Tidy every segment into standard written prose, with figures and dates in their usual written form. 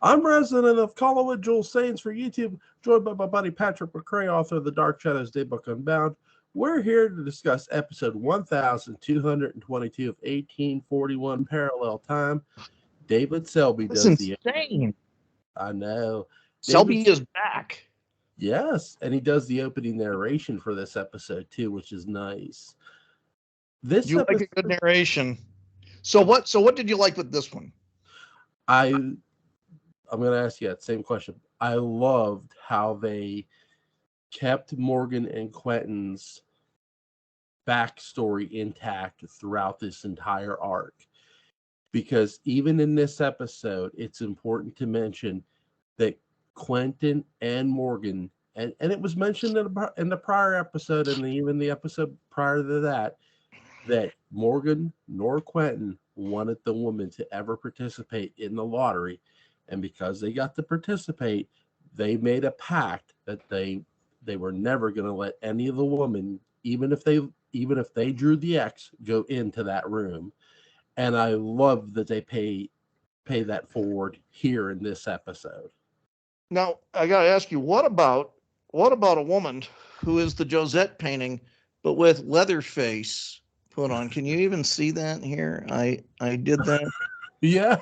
I'm resident of Collinwood, Joel Sains for YouTube, joined by my buddy Patrick McCray, author of the Dark Shadows Daybook Unbound. We're here to discuss episode 1222 of 1841 Parallel Time. David Selby does That's insane. I know. Selby is back. Yes, and he does the opening narration for this episode too, which is nice. You like a good narration. So what did you like with this one? I'm going to ask you that same question. I loved how they kept Morgan and Quentin's backstory intact throughout this entire arc. Because even in this episode, it's important to mention that Quentin and Morgan, and it was mentioned in the prior episode and even the episode prior to that Morgan nor Quentin wanted the woman to ever participate in the lottery. And because they got to participate, they made a pact that they were never going to let any of the women, even if they drew the X, go into that room. And I love that they pay that forward here in this episode. Now, I got to ask you, what about a woman who is the Josette painting, but with Leatherface put on? Can you even see that here? I did that. Yeah,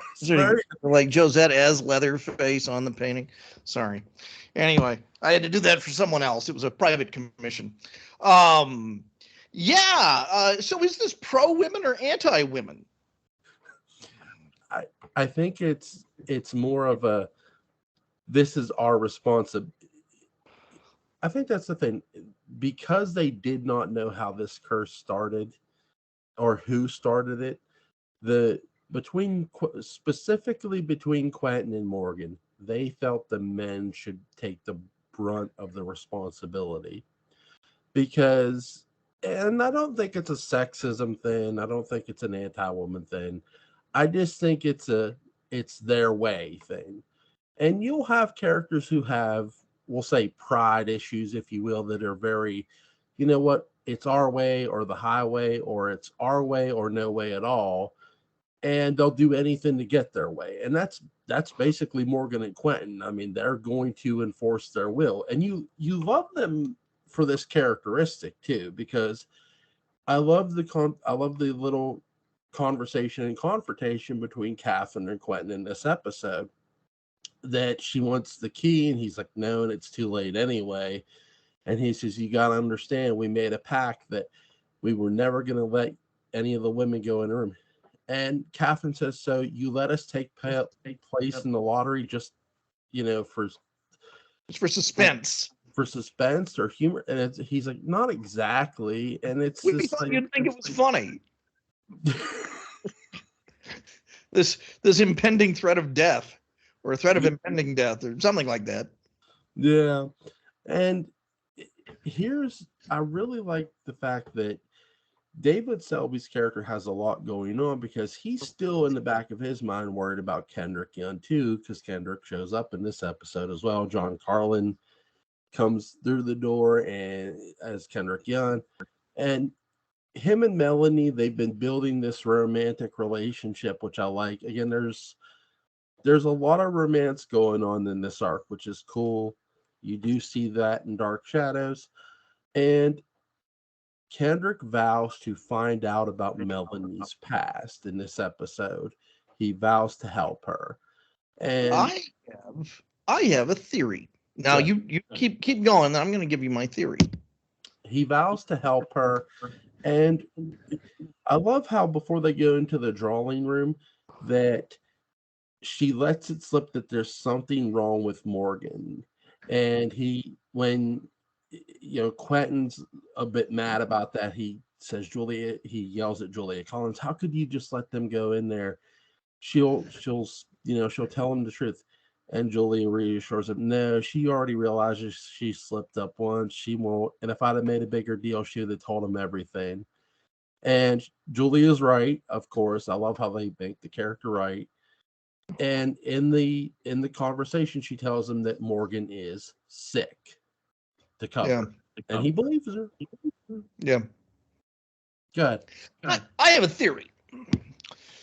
like Josette as Leatherface on the painting. Sorry. Anyway, I had to do that for someone else. It was a private commission. So is this pro women or anti women? I think it's more of a, this is our responsibility. I think that's the thing, because they did not know how this curse started or who started it. Specifically between Quentin and Morgan, they felt the men should take the brunt of the responsibility. Because, and I don't think it's a sexism thing. I don't think it's an anti-woman thing. I just think it's their way thing. And you'll have characters who have, we'll say, pride issues, if you will, that are very, you know what, it's our way or the highway, or it's our way or no way at all. And they'll do anything to get their way. And that's basically Morgan and Quentin. I mean, they're going to enforce their will. And you love them for this characteristic too, because I love the little conversation and confrontation between Catherine and Quentin in this episode, that she wants the key and he's like, no, and it's too late anyway. And he says, you got to understand, we made a pact that we were never going to let any of the women go in the room. And Catherine says, so you let us take place in the lottery just, for suspense. For suspense or humor. And he's like, not exactly. And it's we thought you'd think it was funny. this impending threat of death, or a threat of impending death, or something like that. Yeah. And I really like the fact that David Selby's character has a lot going on, because he's still in the back of his mind worried about Kendrick Young too, because Kendrick shows up in this episode as well. John Carlin comes through the door and as Kendrick Young, and him and Melanie, they've been building this romantic relationship, which I like. Again, there's a lot of romance going on in this arc, which is cool. You do see that in Dark Shadows. And Kendrick vows to find out about Melanie's past in this episode. He vows to help her. And I have a theory. Now you keep going, and I'm going to give you my theory. He vows to help her. And I love how before they go into the drawing room that she lets it slip that there's something wrong with Morgan. And when Quentin's a bit mad about that, he yells at Julia Collins, how could you just let them go in there? She'll tell him the truth. And Julia reassures him, no, she already realizes she slipped up once. She won't. And if I'd have made a bigger deal, she would have told him everything. And Julia's right, of course. I love how they make the character right. And in the conversation, she tells him that Morgan is sick to cover. Yeah. And he believes her. Yeah. Good. I have a theory.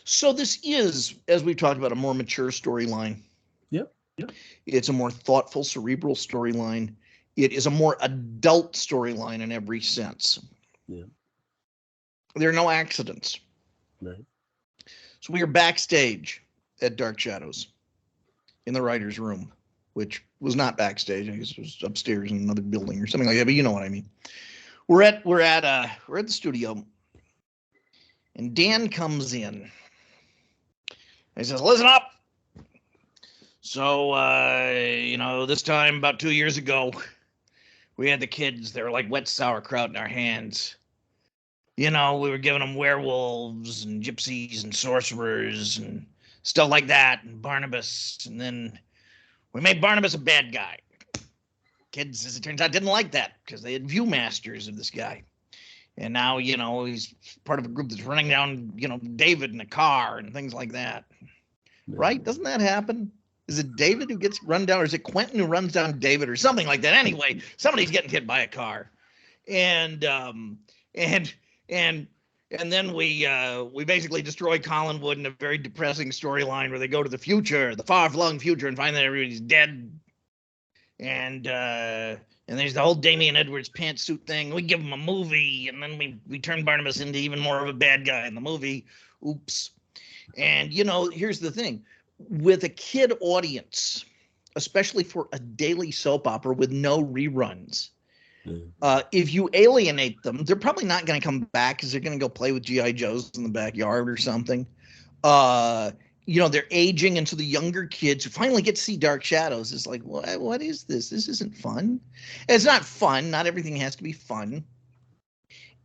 So this is, as we've talked about, a more mature storyline. Yep. Yep. It's a more thoughtful, cerebral storyline. It is a more adult storyline in every sense. Yeah. There are no accidents. Right. So we are backstage at Dark Shadows in the writer's room, which was not backstage. I guess it was upstairs in another building or something like that. But you know what I mean. We're at the studio, and Dan comes in. He says, "Listen up. So, this time about 2 years ago, we had the kids. They were like wet sauerkraut in our hands. We were giving them werewolves and gypsies and sorcerers and stuff like that, and Barnabas. And then we made Barnabas a bad guy. Kids, as it turns out, didn't like that because they had viewmasters of this guy. And now, he's part of a group that's running down, David in a car and things like that. Yeah. Right? Doesn't that happen? Is it David who gets run down, or is it Quentin who runs down David, or something like that? Anyway, somebody's getting hit by a car, and then we basically destroy Collinwood in a very depressing storyline where they go to the future, the far-flung future, and find that everybody's dead. And there's the whole Damian Edwards pantsuit thing. We give him a movie, and then we turn Barnabas into even more of a bad guy in the movie. Oops. And here's the thing. With a kid audience, especially for a daily soap opera with no reruns, if you alienate them, they're probably not going to come back because they're going to go play with G.I. Joes in the backyard or something. They're aging, and so the younger kids who finally get to see Dark Shadows is like, what is this? This isn't fun. And it's not fun. Not everything has to be fun.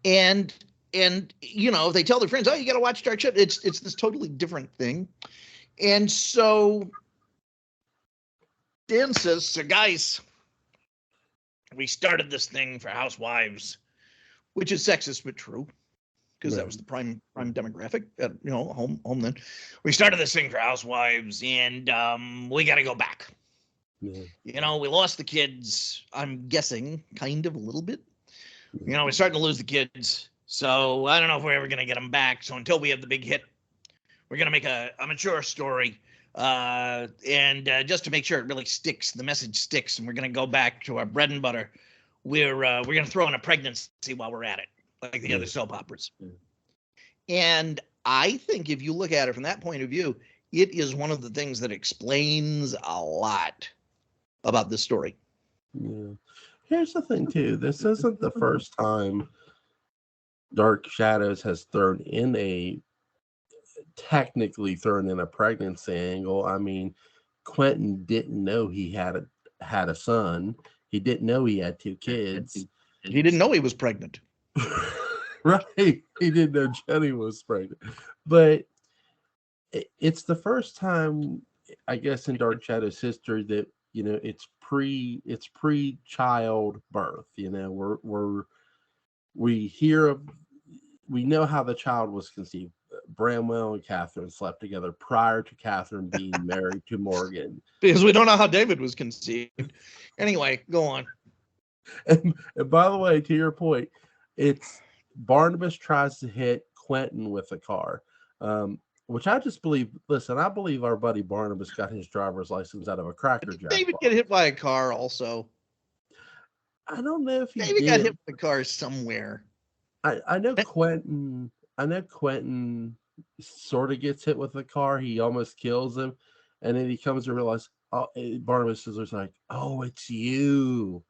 And if they tell their friends, oh, you got to watch Dark Shadows, it's this totally different thing. And so Dan says, so guys, we started this thing for housewives, which is sexist but true, because that was the prime demographic at home then. We started this thing for housewives, and we got to go back. Yeah. We lost the kids. I'm guessing kind of a little bit. We're starting to lose the kids, so I don't know if we're ever going to get them back. So until we have the big hit, we're going to make a mature story, and just to make sure it really sticks, the message sticks, and we're going to go back to our bread and butter. We're going to throw in a pregnancy while we're at it, like the other soap operas. And I think if you look at it from that point of view, it is one of the things that explains a lot about this story. Yeah. Here's the thing, too. This isn't the first time Dark Shadows has technically thrown in a pregnancy angle. I mean, Quentin didn't know he had a son. He didn't know he had 2 kids. He didn't know he was pregnant. Right. He didn't know Jenny was pregnant. But it's the first time, I guess, in Dark Shadows history that, it's pre-child birth. We know how the child was conceived. Bramwell and Catherine slept together prior to Catherine being married to Morgan. Because we don't know how David was conceived. Anyway, go on. And by the way, to your point, it's Barnabas tries to hit Quentin with a car, which I just believe. Listen, I believe our buddy Barnabas got his driver's license out of a Cracker Jack. David get hit by a car also. I don't know if David got hit with a car somewhere. I know Quentin. I know Quentin sort of gets hit with a car. He almost kills him, and then he comes to realize, Barnabas is like, "Oh, it's you,"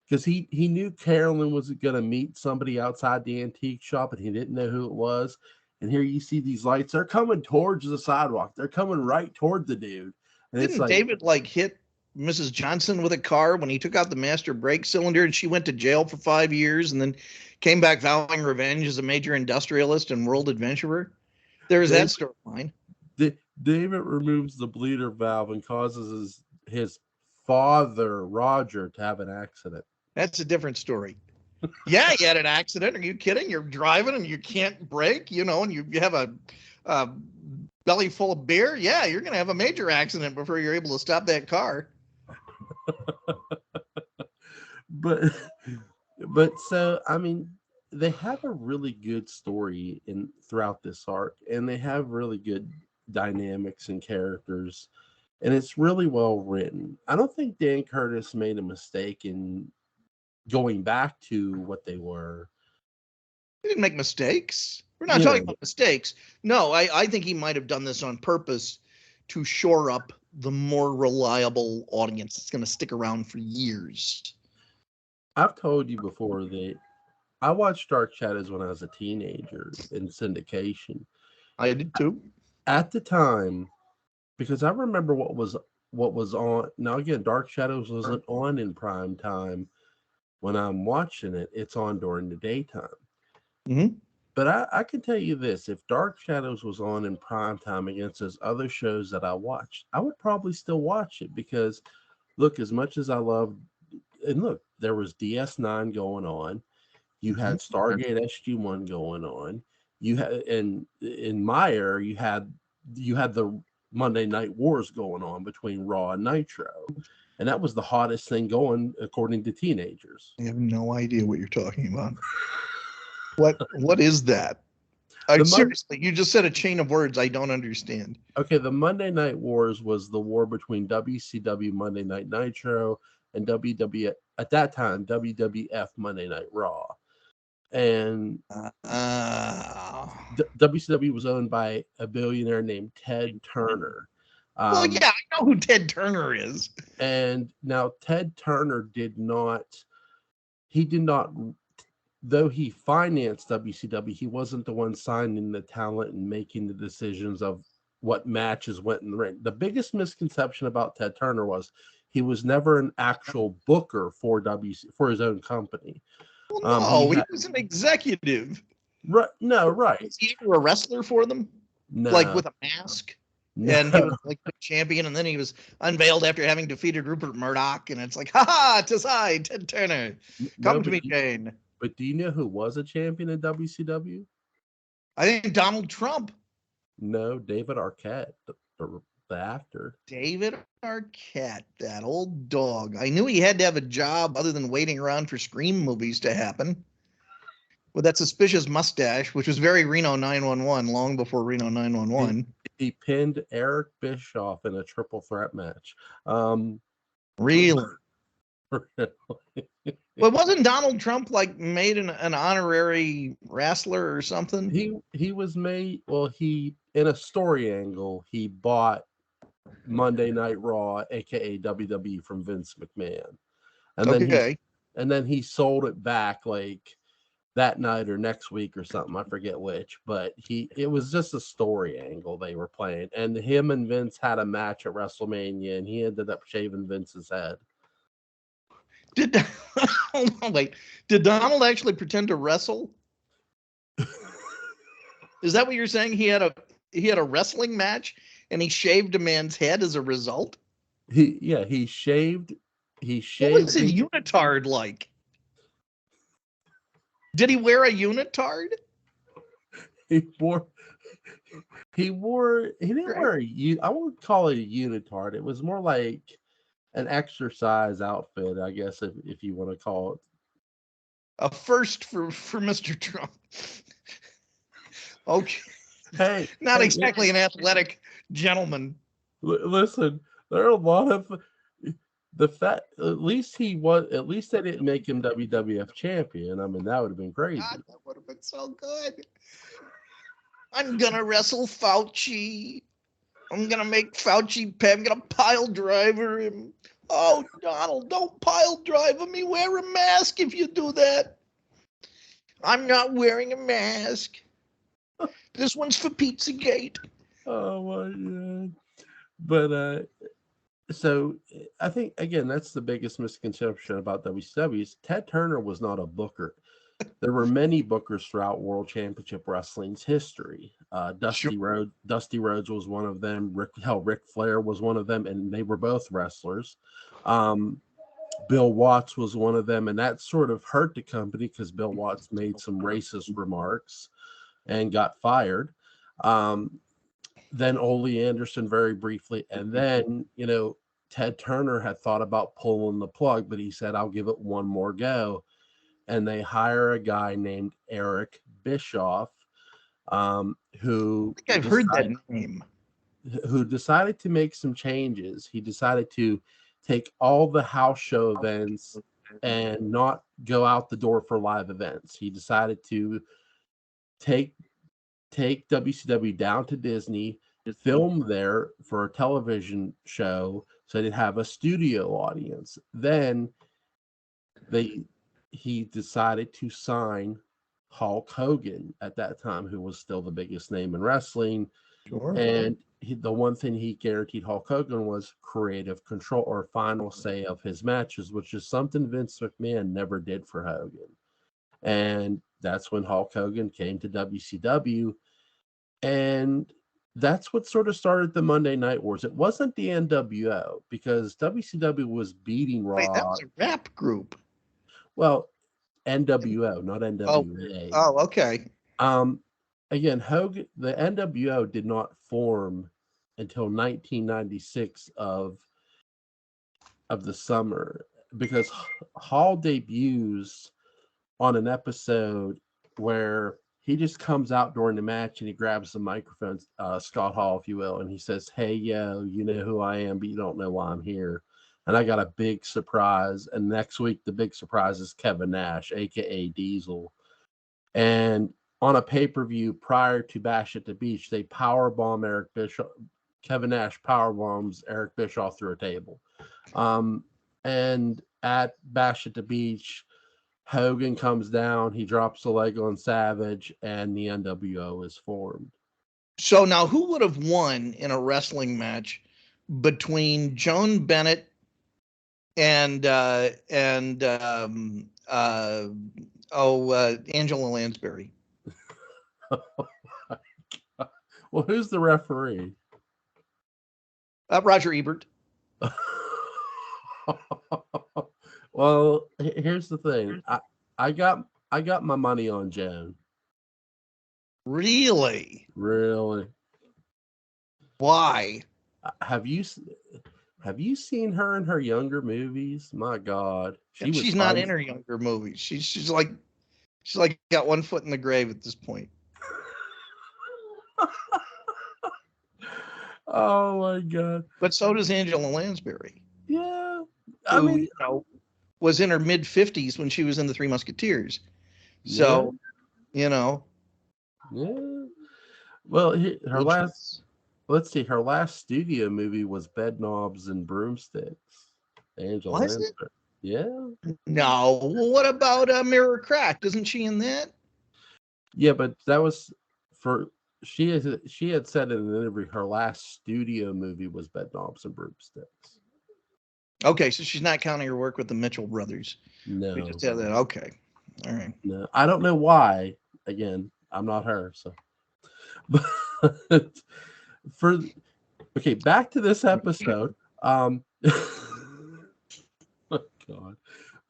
because he knew Carolyn was going to meet somebody outside the antique shop, and he didn't know who it was. And here you see these lights; they're coming towards the sidewalk. They're coming right toward the dude. And didn't David hit Mrs. Johnson with a car when he took out the master brake cylinder, and she went to jail for 5 years, and then came back vowing revenge as a major industrialist and world adventurer? There's that storyline. David removes the bleeder valve and causes his father, Roger, to have an accident. That's a different story. Yeah, he had an accident. Are you kidding? You're driving and you can't brake, and you have a belly full of beer. Yeah, you're going to have a major accident before you're able to stop that car. But so, I mean, they have a really good story throughout this arc, and they have really good dynamics and characters, and it's really well written. I don't think Dan Curtis made a mistake in going back to what they were. He didn't make mistakes. We're not You talking know, about mistakes. No, I think he might have done this on purpose to shore up the more reliable audience that's going to stick around for years. I've told you before that I watched Dark Shadows when I was a teenager in syndication. I did too. At the time, because I remember what was on. Now again, Dark Shadows wasn't on in prime time when I'm watching it. It's on during the daytime. Mm-hmm. But I can tell you this: if Dark Shadows was on in prime time against those other shows that I watched, I would probably still watch it because, look, as much as I love, and look, there was DS9 going on, you had Stargate SG1 going on, you had, and in my era, you had the Monday Night Wars going on between Raw and Nitro, and that was the hottest thing going according to teenagers. I have no idea what you're talking about. What is that? Seriously, you just said a chain of words I don't understand. Okay, the Monday Night Wars was the war between WCW Monday Night Nitro and WWF at that time WWF Monday Night Raw, and WCW was owned by a billionaire named Ted Turner. Well, yeah, I know who Ted Turner is. And now Ted Turner did not, though he financed WCW, he wasn't the one signing the talent and making the decisions of what matches went in the ring. The biggest misconception about Ted Turner was he was never an actual booker for his own company. Well, no, he was an executive. Right? No, right. Was he ever a wrestler for them? No. Like with a mask? No. And he was like the champion, and then he was unveiled after having defeated Rupert Murdoch, and it's like, ha, 'tis I, Ted Turner. Come to me, Jane. But do you know who was a champion in WCW? I think Donald Trump. No, David Arquette, the actor. David Arquette, that old dog. I knew he had to have a job other than waiting around for Scream movies to happen. With that suspicious mustache, which was very Reno 911, long before Reno 911. He pinned Eric Bischoff in a triple threat match. Really? Well, wasn't Donald Trump like made an honorary wrestler or something? He was made. Well, he in a story angle he bought Monday Night Raw, aka WWE, from Vince McMahon, and then he sold it back like that night or next week or something. I forget which, but it was just a story angle they were playing, and him and Vince had a match at WrestleMania, and he ended up shaving Vince's head. Did Donald actually pretend to wrestle? Is that what you're saying? He had a wrestling match and he shaved a man's head as a result? He shaved. What was his unitard like? Did he wear a unitard? He didn't wear I won't call it a unitard. It was more like an exercise outfit, I guess, if you want to call it. A first for Mr. Trump. Okay. Hey, not exactly an athletic gentleman. Listen, there are a lot of the fact. At least they didn't make him WWF champion. I mean, that would have been crazy. God, that would have been so good. I'm gonna wrestle Fauci. I'm gonna make Fauci pay. I'm gonna pile driver him. Oh, Donald, don't pile driver me. Wear a mask if you do that. I'm not wearing a mask. This one's for Pizzagate. Oh my God. But so I think again that's the biggest misconception about WCW is Ted Turner was not a booker. There were many bookers throughout World Championship Wrestling's history. Dusty Rhodes was one of them. Ric Flair was one of them, and they were both wrestlers. Bill Watts was one of them, and that sort of hurt the company because Bill Watts made some racist remarks and got fired. Then Ole Anderson very briefly, and then Ted Turner had thought about pulling the plug, but he said, "I'll give it one more go." and they hire a guy named Eric Bischoff, who I think I've heard that name. Who decided to make some changes. He decided to take all the house show events and not go out the door for live events. He decided to take WCW down to Disney, film there for a television show so they'd have a studio audience. Then he decided to sign Hulk Hogan at that time, who was still the biggest name in wrestling. Sure. And the one thing he guaranteed Hulk Hogan was creative control or final say of his matches, which is something Vince McMahon never did for Hogan. And that's when Hulk Hogan came to WCW. And that's what sort of started the Monday Night Wars. It wasn't the NWO, because WCW was beating Raw. Wait, that was a rap group. Well, NWO, not NWA. Oh, okay. Again, Hogan, the NWO did not form until 1996 of the summer, because Hall debuts on an episode where he just comes out during the match and he grabs the microphone, Scott Hall, if you will, and he says, "Hey, yo, you know who I am, but you don't know why I'm here. And I got a big surprise." And next week, the big surprise is Kevin Nash, a.k.a. Diesel. And on a pay-per-view prior to Bash at the Beach, they powerbomb Eric Bischoff. Kevin Nash powerbombs Eric Bischoff through a table. And at Bash at the Beach, Hogan comes down, he drops the leg on Savage, and the NWO is formed. So now, who would have won in a wrestling match between Joan Bennett and Angela Lansbury? Oh my God. Well, who's the referee? Roger Ebert. Well, here's the thing. I got my money on Joan. Really? Really? Why? Have you seen her in her younger movies? My God, she's not in her younger movies. She's like got one foot in the grave at this point. Oh my God! But so does Angela Lansbury. Yeah, who, was in her mid-50s when she was in the Three Musketeers. So, yeah. Well, her last studio movie was Bedknobs and Broomsticks. Angela Lansbury. Yeah. No. What about Mirror Cracked? Isn't she in that? Yeah, but that was for she had said in an interview her last studio movie was Bedknobs and Broomsticks. Okay, so she's not counting her work with the Mitchell brothers. No. We just had that. Okay. All right. No, I don't know why. Again, I'm not her, so. But back to this episode. Oh God.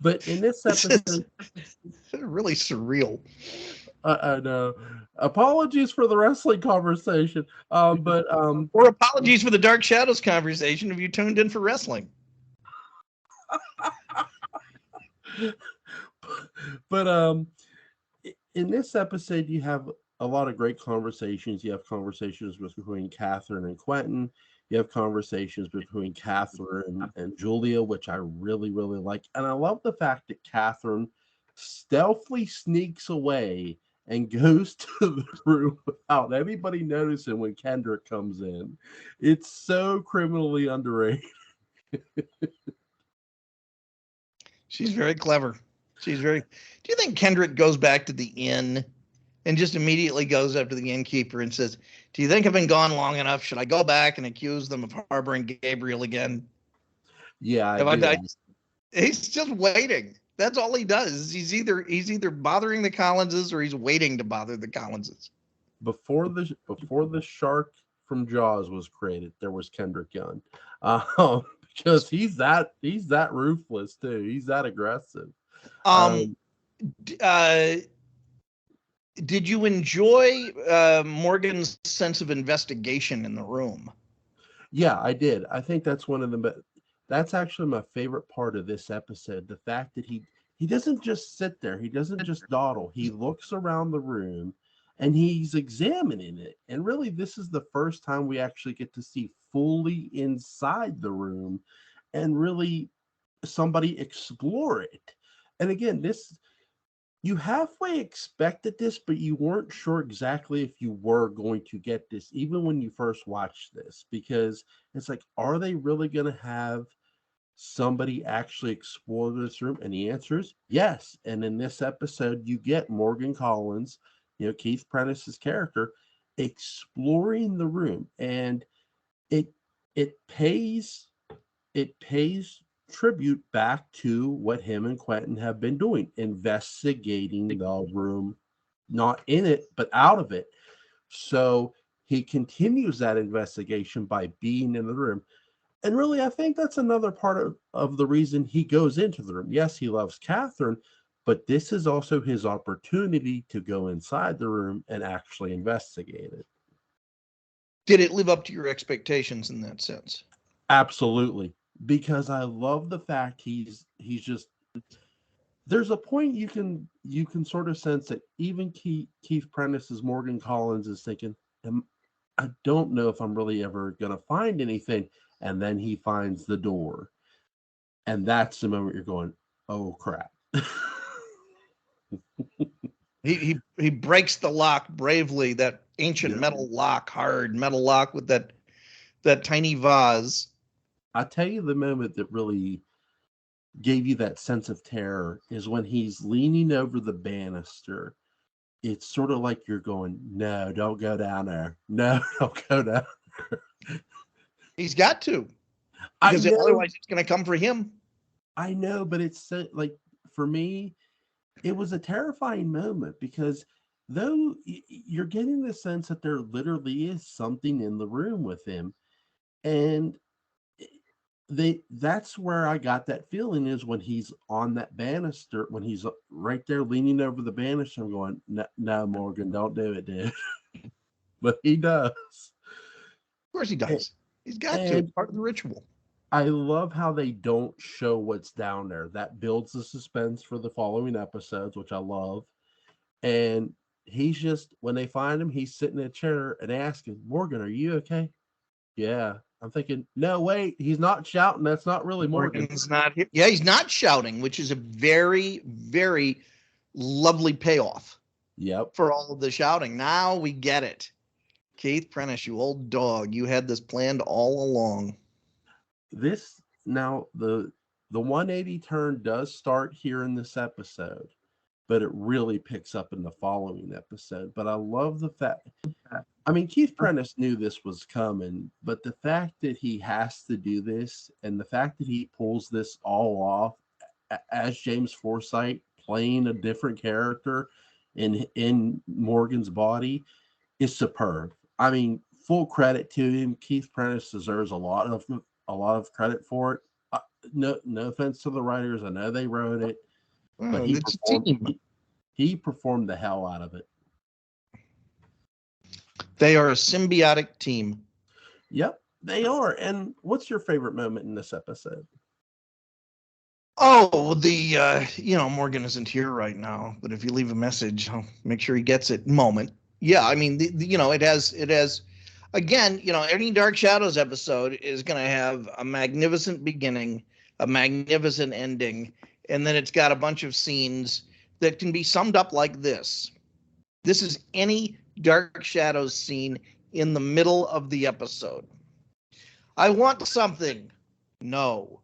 But in this episode, it's really surreal. I know. Apologies for the wrestling conversation. Or apologies for the Dark Shadows conversation if you tuned in for wrestling. But in this episode, you have a lot of great conversations. You have conversations between Catherine and Quentin. You have conversations between Catherine and Julia, which I really, really like. And I love the fact that Catherine stealthily sneaks away and goes to the room without anybody noticing when Kendrick comes in. It's so criminally underrated. She's very clever. Do you think Kendrick goes back to the inn and just immediately goes up to the innkeeper and says, "Do you think I've been gone long enough? Should I go back and accuse them of harboring Gabriel again?" Yeah, he's just waiting. That's all he does. He's either bothering the Collinses or he's waiting to bother the Collinses. Before the shark from Jaws was created, there was Kendrick Young, because he's that ruthless too. He's that aggressive. Did you enjoy Morgan's sense of investigation in the room? Yeah, I did. I think that's one of the. That's actually my favorite part of this episode. The fact that he he doesn't just sit there. He doesn't just dawdle. He looks around the room and he's examining it. And really, this is the first time we actually get to see fully inside the room and really somebody explore it. And again, this, you halfway expected this, but you weren't sure exactly if you were going to get this, even when you first watched this, because it's like, are they really going to have somebody actually explore this room? And the answer is yes. And in this episode, you get Morgan Collins, Keith Prentice's character, exploring the room, and it it pays tribute back to what him and Quentin have been doing, investigating the room, not in it, but out of it. So he continues that investigation by being in the room. And really, I think that's another part of the reason he goes into the room. Yes, he loves Catherine, but this is also his opportunity to go inside the room and actually investigate it. Did it live up to your expectations in that sense? Absolutely. Because I love the fact he's just, there's a point you can sort of sense that even Keith Prentice's Morgan Collins is thinking, I don't know if I'm really ever going to find anything. And then he finds the door. And that's the moment you're going, oh, crap. He breaks the lock bravely, that ancient metal lock, hard metal lock with that tiny vase. I tell you, the moment that really gave you that sense of terror is when he's leaning over the banister. It's sort of like you're going, no, don't go down there. No, don't go down there. He's got to. Because otherwise it's going to come for him. I know, but it's like, for me, it was a terrifying moment, because though you're getting the sense that there literally is something in the room with him, and that's where I got that feeling, is when he's on that banister, when he's right there leaning over the banister. I'm going, no, Morgan, don't do it, dude. But he does. Of course he does. He's got to. It's part of the ritual. I love how they don't show what's down there. That builds the suspense for the following episodes, which I love. And he's just, when they find him, he's sitting in a chair and asking, Morgan, are you okay? Yeah. I'm thinking, no, wait, he's not shouting. That's not really Morgan. Morgan's not here. Yeah, he's not shouting, which is a very, very lovely payoff. Yep. For all of the shouting. Now we get it. Keith Prentice, you old dog. You had this planned all along. This, now, the 180 turn does start here in this episode, but it really picks up in the following episode. But I love the fact, I mean, Keith Prentice knew this was coming, but the fact that he has to do this, and the fact that he pulls this all off as James Forsythe, playing a different character in Morgan's body, is superb. I mean, full credit to him. Keith Prentice deserves a lot of credit for it. No offense to the writers. I know they wrote it, but he performed the hell out of it. They are a symbiotic team. Yep, they are. And what's your favorite moment in this episode? Oh, Morgan isn't here right now, but if you leave a message, I'll make sure he gets it. Moment. Yeah, I mean, it has, again, any Dark Shadows episode is going to have a magnificent beginning, a magnificent ending, and then it's got a bunch of scenes that can be summed up like this. This is any Dark Shadows scene in the middle of the episode. I want something. No.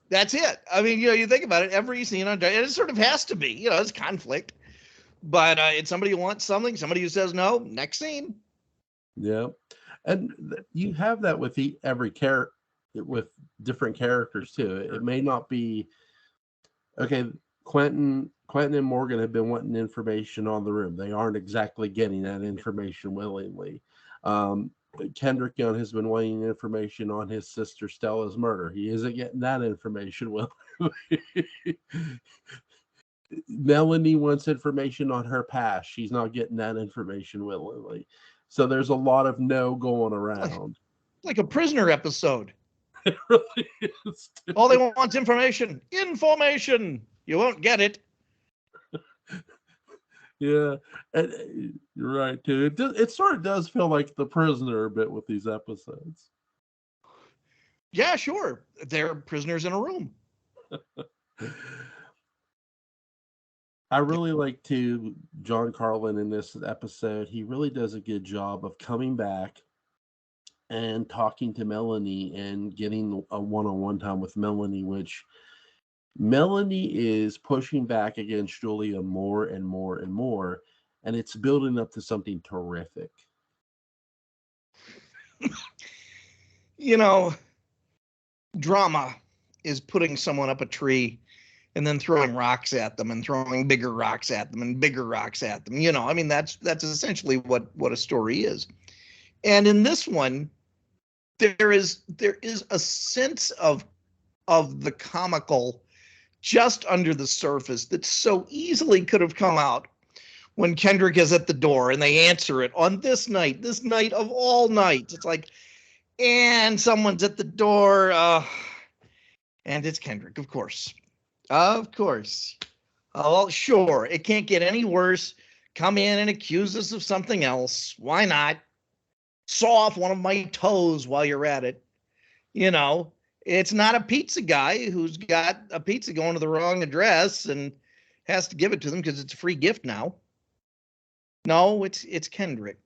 That's it. I mean, you think about it, every scene on Dark, it sort of has to be, it's conflict. But it's somebody who wants something, somebody who says no, next scene. Yeah. And you have that with every character, with different characters too. It may not be, okay, Quentin and Morgan have been wanting information on the room. They aren't exactly getting that information willingly. Kendrick Young has been wanting information on his sister Stella's murder. He isn't getting that information willingly. Melanie wants information on her past. She's not getting that information willingly. So there's a lot of no going around. Like a Prisoner episode. It really is. All they want is information. Information. You won't get it. Yeah, and you're right too. It sort of does feel like The Prisoner a bit with these episodes. Yeah, sure. They're prisoners in a room. I really like to John Carlin in this episode. He really does a good job of coming back and talking to Melanie and getting a one-on-one time with Melanie, which Melanie is pushing back against Julia more and more and more, and it's building up to something terrific. You know, drama is putting someone up a tree and then throwing rocks at them and throwing bigger rocks at them and bigger rocks at them. You know, I mean, that's essentially what a story is. And in this one, there is a sense of the comical just under the surface that so easily could have come out when Kendrick is at the door and they answer it on this night of all nights. It's like, and someone's at the door, and it's Kendrick, of course. Of course. Oh, sure. It can't get any worse. Come in and accuse us of something else. Why not? Saw off one of my toes while you're at it. You know, it's not a pizza guy who's got a pizza going to the wrong address and has to give it to them because it's a free gift now. No, it's Kendrick.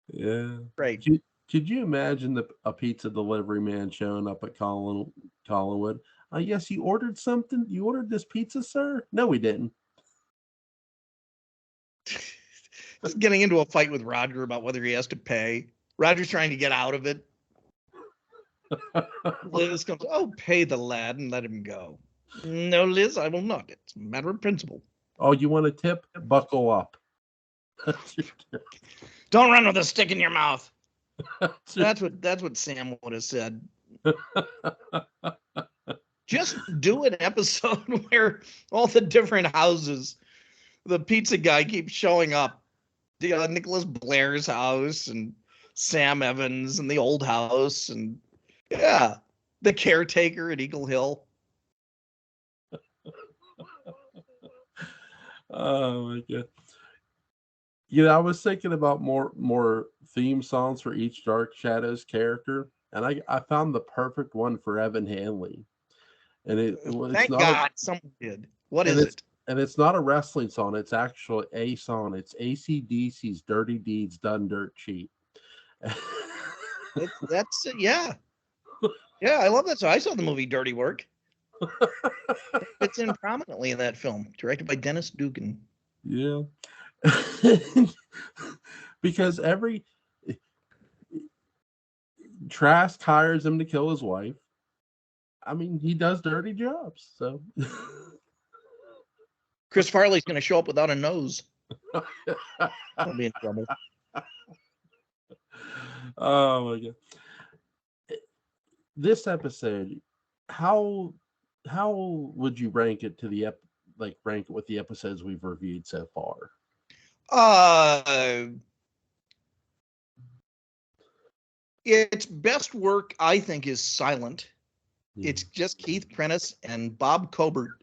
Yeah. Right. Could you imagine a pizza delivery man showing up at Collinwood? Yes, you ordered something? You ordered this pizza, sir? No, we didn't. Just getting into a fight with Roger about whether he has to pay. Roger's trying to get out of it. Liz comes, oh, pay the lad and let him go. No, Liz, I will not. It's a matter of principle. Oh, you want a tip? Buckle up. Don't run with a stick in your mouth. That's what Sam would have said. Just do an episode where all the different houses, the pizza guy keeps showing up. Nicholas Blair's house and Sam Evans and the old house and the caretaker at Eagle Hill. Oh my god. I was thinking about more theme songs for each Dark Shadows character, and I found the perfect one for Evan Hanley. And thank God someone did. What is it? And it's not a wrestling song. It's actually a song. It's AC/DC's "Dirty Deeds Done Dirt Cheap." That's yeah. I love that song. I saw the movie Dirty Work. It's in prominently in that film, directed by Dennis Dugan. Yeah. Because every Trask hires him to kill his wife. I mean, he does dirty jobs, so Chris Farley's going to show up without a nose. I'll be in trouble. Oh my god! This episode, how would you rank it to the rank it with the episodes we've reviewed so far? Its best work, I think, is silent. It's just Keith Prentice and Bob Cobert.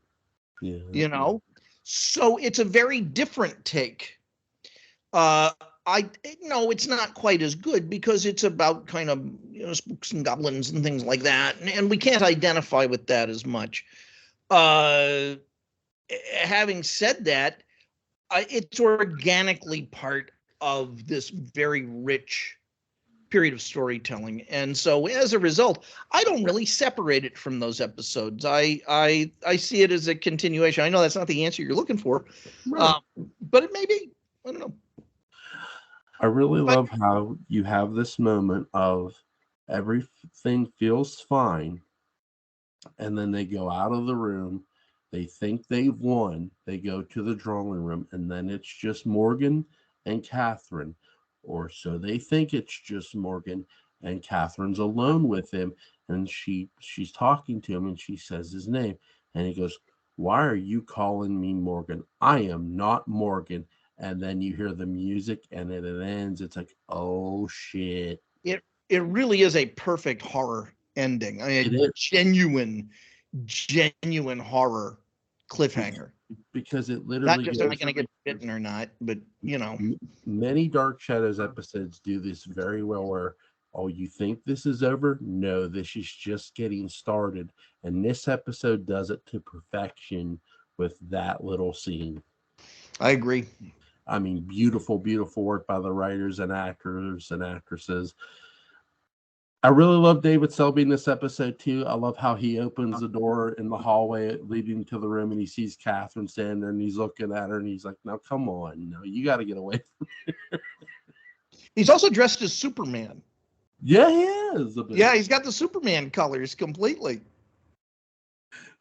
Yeah. You know, so it's a very different take. It's not quite as good because it's about kind of spooks and goblins and things like that, and we can't identify with that as much. Having said that, it's organically part of this very rich period of storytelling, and so as a result, I don't really separate it from those episodes. I see it as a continuation. I know that's not the answer you're looking for, right. But it may be. I don't know. I really love how you have this moment of everything feels fine, and then they go out of the room. They think they've won. They go to the drawing room, and then it's just Morgan and Catherine. Or so they think it's just Morgan, and Catherine's alone with him, and she's talking to him, and she says his name, and he goes, "Why are you calling me Morgan? I am not Morgan." And then you hear the music, and then it ends. It's like, oh shit! It really is a perfect horror ending. I It mean, is. genuine horror cliffhanger. Because it literally Not just am I going to get bitten or not, but many Dark Shadows episodes do this very well. Where, oh, you think this is over? No, this is just getting started, and this episode does it to perfection with that little scene. I agree. I mean, beautiful, beautiful work by the writers and actors and actresses. I really love David Selby in this episode too. I love how he opens the door in the hallway leading to the room, and he sees Catherine standing there, and he's looking at her, and he's like, "Now, come on, no, you got to get away from here." He's also dressed as Superman. Yeah, he is. Yeah, he's got the Superman colors completely.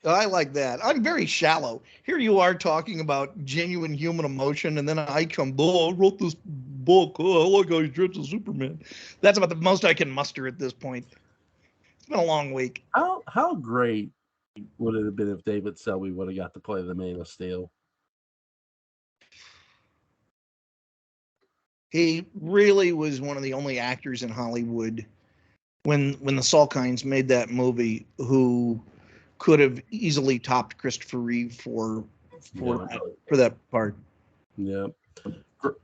I like that. I'm very shallow. Here you are talking about genuine human emotion, and then I come, I wrote this book. Oh, I like how he's dressed as Superman. That's about the most I can muster at this point. It's been a long week. How great would it have been if David Selby would have got to play the Man of Steel? He really was one of the only actors in Hollywood when the Salkinds made that movie who could have easily topped Christopher Reeve for that part. Yeah,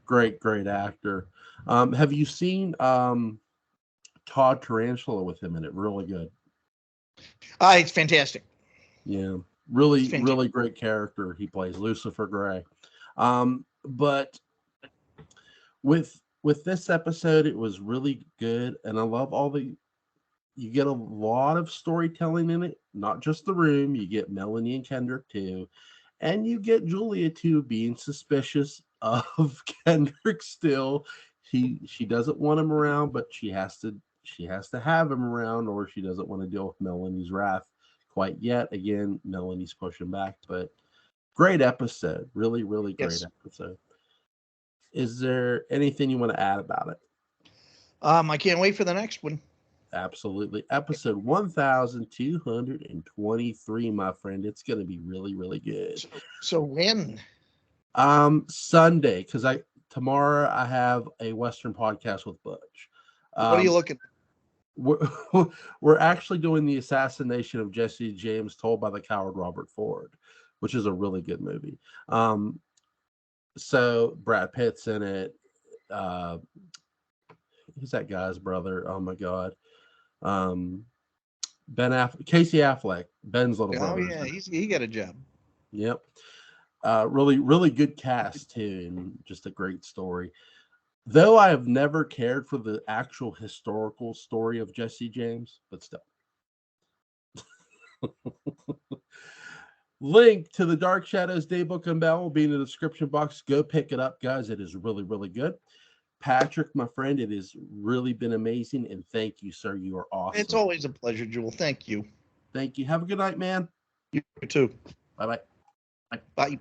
great actor. Have you seen Todd Tarantula with him in it? Really good. It's fantastic. Yeah, really great character he plays, Lucifer Gray. But with this episode, it was really good, and I love you get a lot of storytelling in it, not just the room. You get Melanie and Kendrick too, and you get Julia too being suspicious of Kendrick still. She doesn't want him around, but she has to have him around, or she doesn't want to deal with Melanie's wrath quite yet. Again, Melanie's pushing back, but great episode. Really great episode. Is there anything you want to add about it? I can't wait for the next one. Absolutely. Episode 1223, my friend. It's going to be really good. So when? Sunday, because tomorrow I have a Western podcast with Butch. What are you looking at? We're actually doing the assassination of Jesse James told by the coward Robert Ford, which is a really good movie. So Brad Pitt's in it. Who's that guy's brother? Oh my God. Casey Affleck, Ben's little brother. Oh yeah, he got a job. Yep. Really good cast too, and just a great story. Though I have never cared for the actual historical story of Jesse James, but still. Link to the Dark Shadows Daybook and Bell will be in the description box. Go pick it up, guys. It is really good. Patrick, my friend, it has really been amazing, and thank you, sir. You are awesome. It's always a pleasure, Jewel. Thank you. Thank you. Have a good night, man. You too. Bye-bye. Bye.